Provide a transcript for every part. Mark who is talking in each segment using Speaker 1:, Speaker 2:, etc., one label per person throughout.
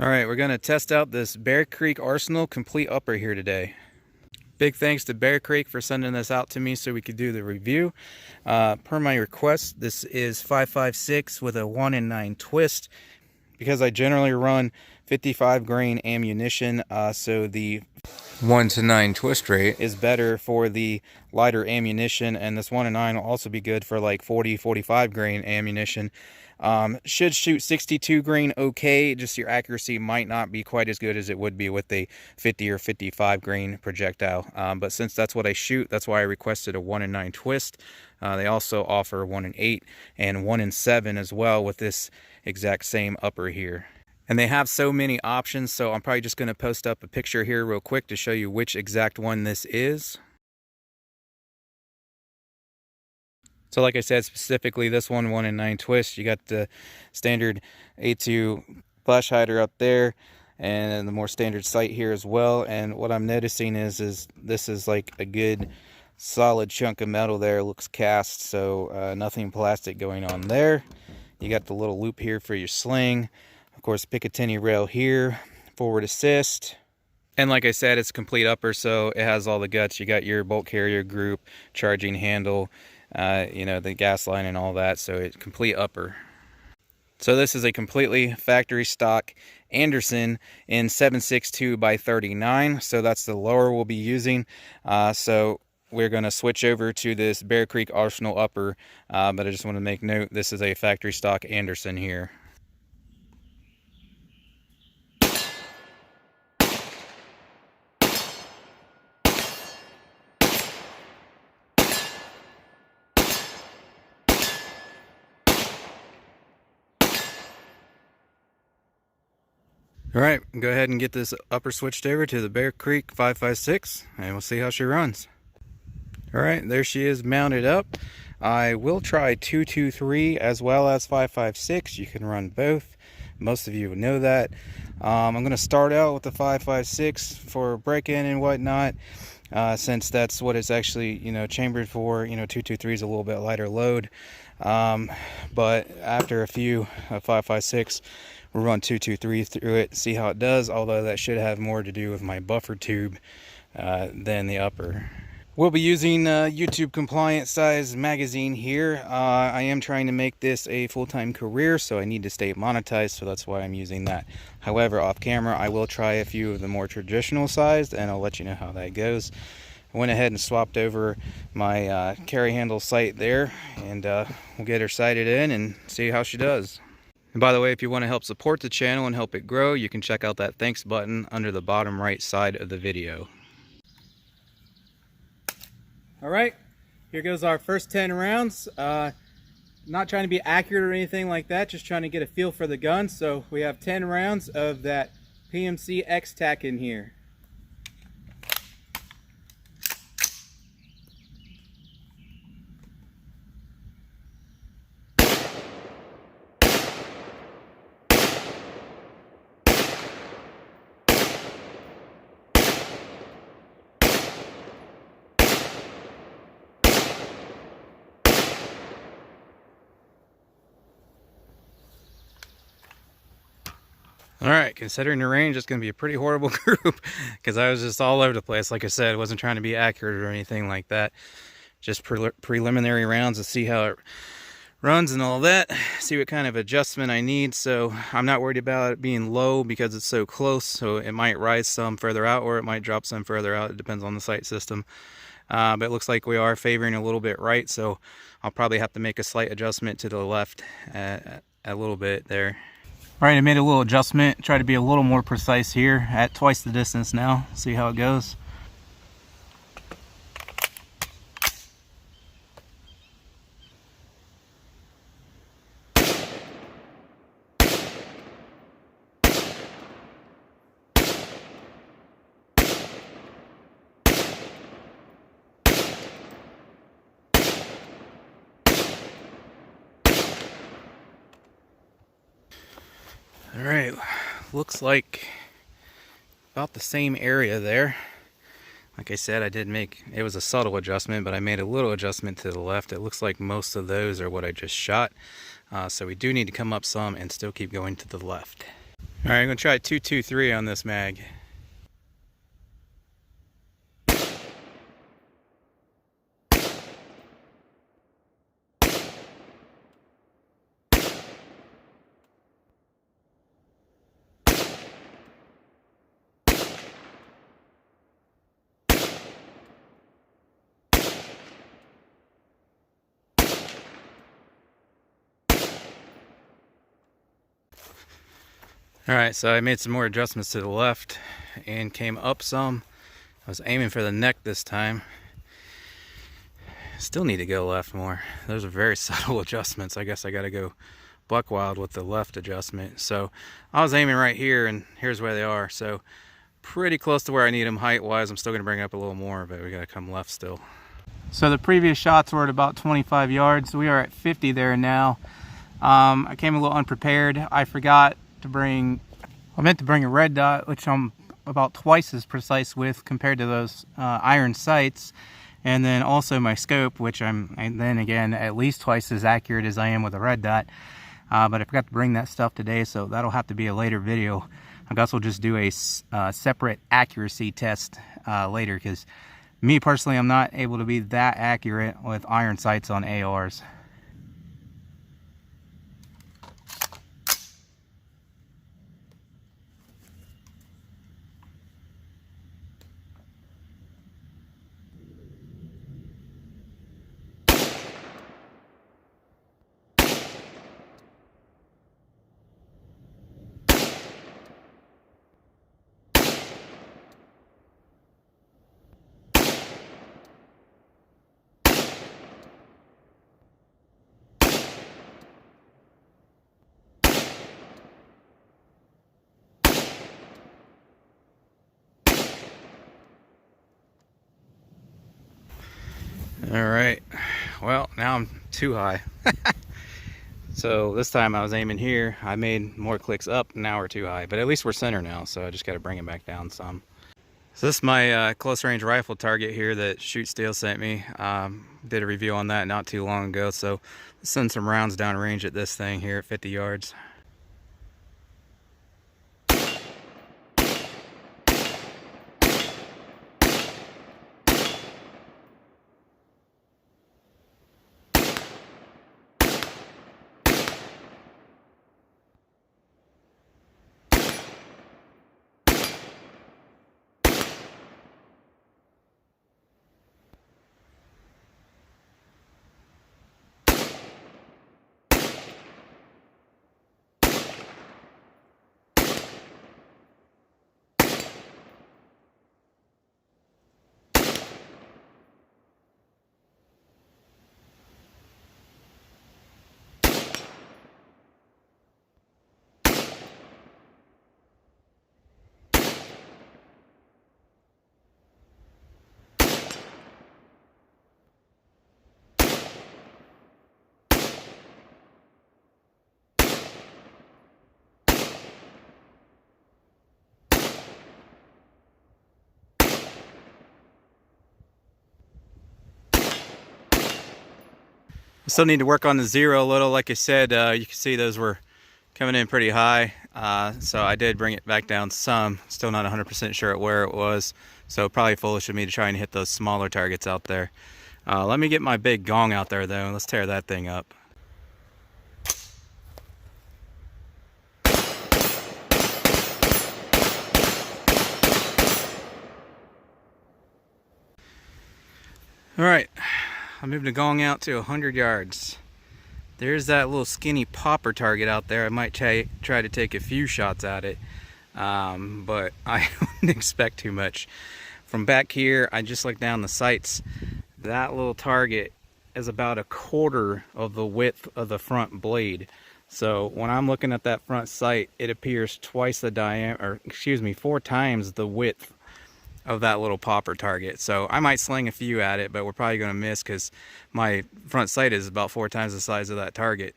Speaker 1: All right, we're gonna test out this Bear Creek Arsenal complete upper here today. Big thanks to Bear Creek for sending this out to me so we could do the review. Per my request, this is 5.56 with a 1 in 9 twist. Because I generally run 55 grain ammunition, so the 1 to 9 twist rate is better for the lighter ammunition, and this 1 in 9 will also be good for like 45 grain ammunition. Should shoot 62 grain okay, just your accuracy might not be quite as good as it would be with a 50 or 55 grain projectile. But since that's what I shoot, that's why I requested a 1 in 9 twist. They also offer 1 in 8 and 1 in 7 as well with this exact same upper here. And they have so many options, so I'm probably just going to post up a picture here real quick to show you which exact one this is. So like I said, specifically this 1 in 9 twist, you got the standard A2 flash hider up there and the more standard sight here as well. And what I'm noticing is this is like a good solid chunk of metal there. It looks cast, so nothing plastic going on there. You got the little loop here for your sling. Of course, Picatinny rail here, forward assist. And like I said, it's complete upper, so it has all the guts. You got your bolt carrier group, charging handle, you know, the gas line and all that, so it's complete upper. So this is a completely factory stock Anderson in 7.62 by 39, so that's the lower we'll be using. So we're going to switch over to this Bear Creek Arsenal upper, but I just want to make note, this is a factory stock Anderson here. All right, go ahead and get this upper switched over to the Bear Creek 5.56, and we'll see how she runs. All right, there she is mounted up. I will try 2.23 as well as 5.56. You can run both. Most of you would know that. I'm going to start out with the 5.56 for break-in and whatnot, since that's what it's actually, you know, chambered for. You know, 2.23 is a little bit lighter load, but after a few 5.56, we'll run 2.23 through it, see how it does. Although that should have more to do with my buffer tube than the upper. We'll be using YouTube compliant size magazine here. I am trying to make this a full-time career, so I need to stay monetized, so that's why I'm using that. However, off camera, I will try a few of the more traditional sized, and I'll let you know how that goes. I went ahead and swapped over my carry handle sight there, and we'll get her sighted in and see how she does. And by the way, if you want to help support the channel and help it grow, you can check out that thanks button under the bottom right side of the video. All right, here goes our first 10 rounds. Not trying to be accurate or anything like that, just trying to get a feel for the gun. So we have 10 rounds of that PMC X-Tac in here. All right, considering the range, it's going to be a pretty horrible group because I was just all over the place. Like I said, I wasn't trying to be accurate or anything like that. Just preliminary rounds to see how it runs and all that, see what kind of adjustment I need. So I'm not worried about it being low because it's so close, so it might rise some further out or it might drop some further out. It depends on the sight system. But it looks like we are favoring a little bit right, so I'll probably have to make a slight adjustment to the left a little bit there. All right, I made a little adjustment, try to be a little more precise here at twice the distance now. See how it goes. All right, looks like about the same area there. Like I said, it was a subtle adjustment, but I made a little adjustment to the left. It looks like most of those are what I just shot. So we do need to come up some and still keep going to the left. All right, I'm gonna try 223 on this mag. All right, so I made some more adjustments to the left and came up some. I was aiming for the neck this time. Still need to go left more. Those are very subtle adjustments. I guess I gotta go buck wild with the left adjustment. So I was aiming right here, and here's where they are. So pretty close to where I need them height wise. I'm still gonna bring it up a little more, but we gotta come left still. So the previous shots were at about 25 yards. We are at 50 there now. I came a little unprepared. I forgot to bring, I meant to bring a red dot, which I'm about twice as precise with compared to those iron sights. And then also my scope, which and then again, at least twice as accurate as I am with a red dot. But I forgot to bring that stuff today, so that'll have to be a later video. I guess we'll just do a separate accuracy test later, because me personally, I'm not able to be that accurate with iron sights on ARs. All right, well, now I'm too high. So this time I was aiming here. I made more clicks up. Now we're too high, but at least we're center now, so I just got to bring it back down some. So this is my close range rifle target here that Shoot Steel sent me. Did a review on that not too long ago, so let's send some rounds down range at this thing here at 50 yards. I still need to work on the zero a little. Like I said, you can see those were coming in pretty high. So I did bring it back down some. Still not 100% sure at where it was. So probably foolish of me to try and hit those smaller targets out there. Let me get my big gong out there though, and let's tear that thing up. All right, I moved the gong out to 100 yards. There's that little skinny popper target out there. I might try to take a few shots at it, but I don't expect too much. From back here, I just looked down the sights. That little target is about a quarter of the width of the front blade. So when I'm looking at that front sight, it appears twice the diameter, or excuse me, 4 times the width of that little popper target. So I might sling a few at it, but we're probably going to miss because my front sight is about 4 times the size of that target.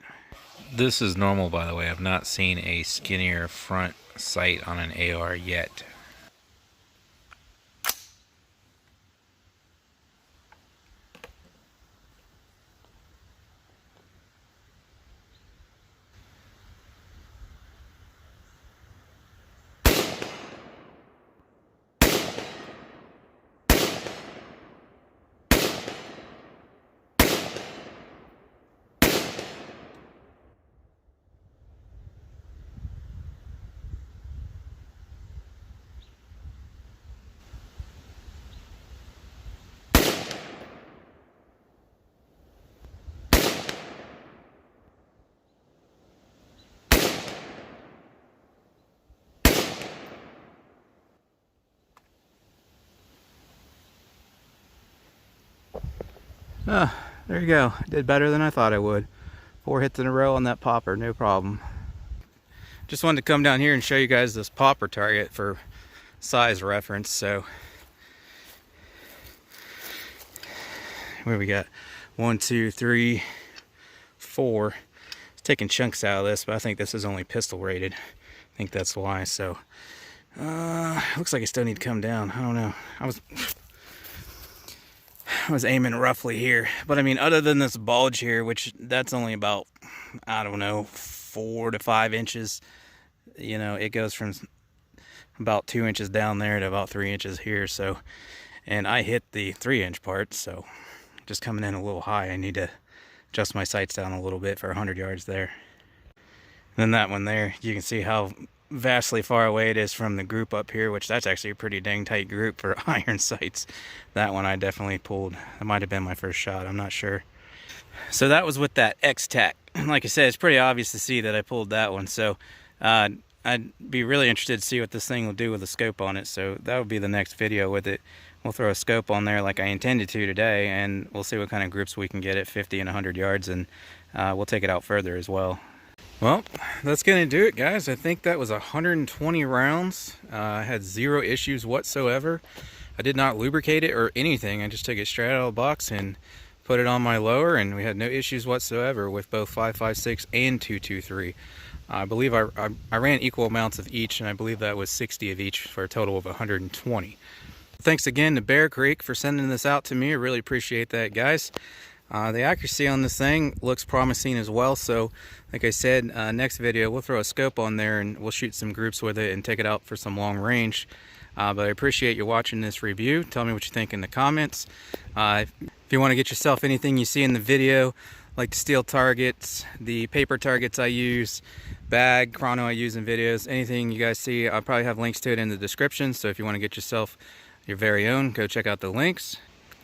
Speaker 2: This is normal, by the way. I've not seen a skinnier front sight on an AR yet.
Speaker 1: There you go. Did better than I thought I would. 4 hits in a row on that popper, no problem. Just wanted to come down here and show you guys this popper target for size reference. So where we got 1, 2, 3, 4. It's taking chunks out of this, but I think this is only pistol rated. I think that's why. So looks like I still need to come down. I don't know. I was aiming roughly here, but I mean, other than this bulge here, which that's only about, I don't know, 4 to 5 inches. You know, it goes from about 2 inches down there to about 3 inches here. So, and I hit the 3-inch part, so just coming in a little high. I need to adjust my sights down a little bit for 100 yards there. And then that one there, you can see how vastly far away it is from the group up here, which that's actually a pretty dang tight group for iron sights. That one I definitely pulled. That might have been my first shot, I'm not sure. So that was with that X-Tac. Like I said, it's pretty obvious to see that I pulled that one. So I'd be really interested to see what this thing will do with a scope on it. So that would be the next video with it. We'll throw a scope on there like I intended to today, and we'll see what kind of groups we can get at 50 and 100 yards, and we'll take it out further as well. Well, that's going to do it, guys. I think that was 120 rounds. I had 0 issues whatsoever. I did not lubricate it or anything. I just took it straight out of the box and put it on my lower, and we had no issues whatsoever with both 5.56 and 2.23. I believe I ran equal amounts of each, and I believe that was 60 of each for a total of 120. Thanks again to Bear Creek for sending this out to me. I really appreciate that, guys. The accuracy on this thing looks promising as well. So, like I said, next video we'll throw a scope on there and we'll shoot some groups with it and take it out for some long range. But I appreciate you watching this review. Tell me what you think in the comments. If you want to get yourself anything you see in the video, like the steel targets, the paper targets I use, bag, chrono I use in videos, anything you guys see, I'll probably have links to it in the description. So if you want to get yourself your very own, go check out the links.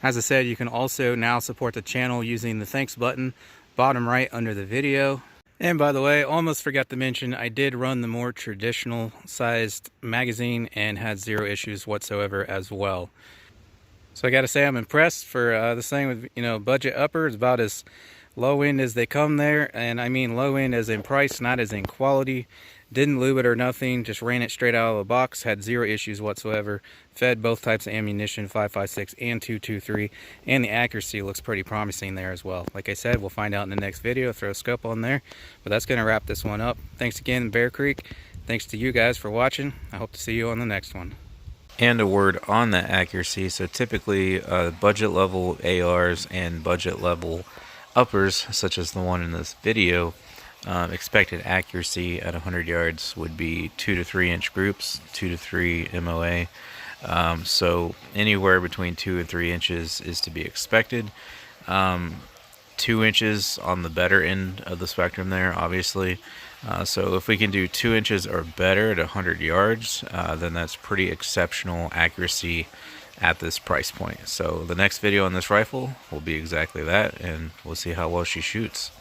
Speaker 1: As I said, you can also now support the channel using the thanks button bottom right under the video. And by the way, almost forgot to mention, I did run the more traditional sized magazine and had 0 issues whatsoever as well. So I gotta say, I'm impressed for this thing with, you know, budget upper. It's about as low end as they come there, and I mean low end as in price, not as in quality. Didn't lube it or nothing, just ran it straight out of the box, had 0 issues whatsoever. Fed both types of ammunition, 5.56 and 2.23, and the accuracy looks pretty promising there as well. Like I said, we'll find out in the next video, throw a scope on there. But that's gonna wrap this one up. Thanks again, Bear Creek. Thanks to you guys for watching. I hope to see you on the next one.
Speaker 2: And a word on that accuracy. So typically budget level ARs and budget level uppers, such as the one in this video, expected accuracy at 100 yards would be 2 to 3 inch groups, 2 to 3 MOA. So anywhere between 2 and 3 inches is to be expected. 2 inches on the better end of the spectrum there, obviously. So if we can do 2 inches or better at 100 yards, then that's pretty exceptional accuracy at this price point. So the next video on this rifle will be exactly that, and we'll see how well she shoots.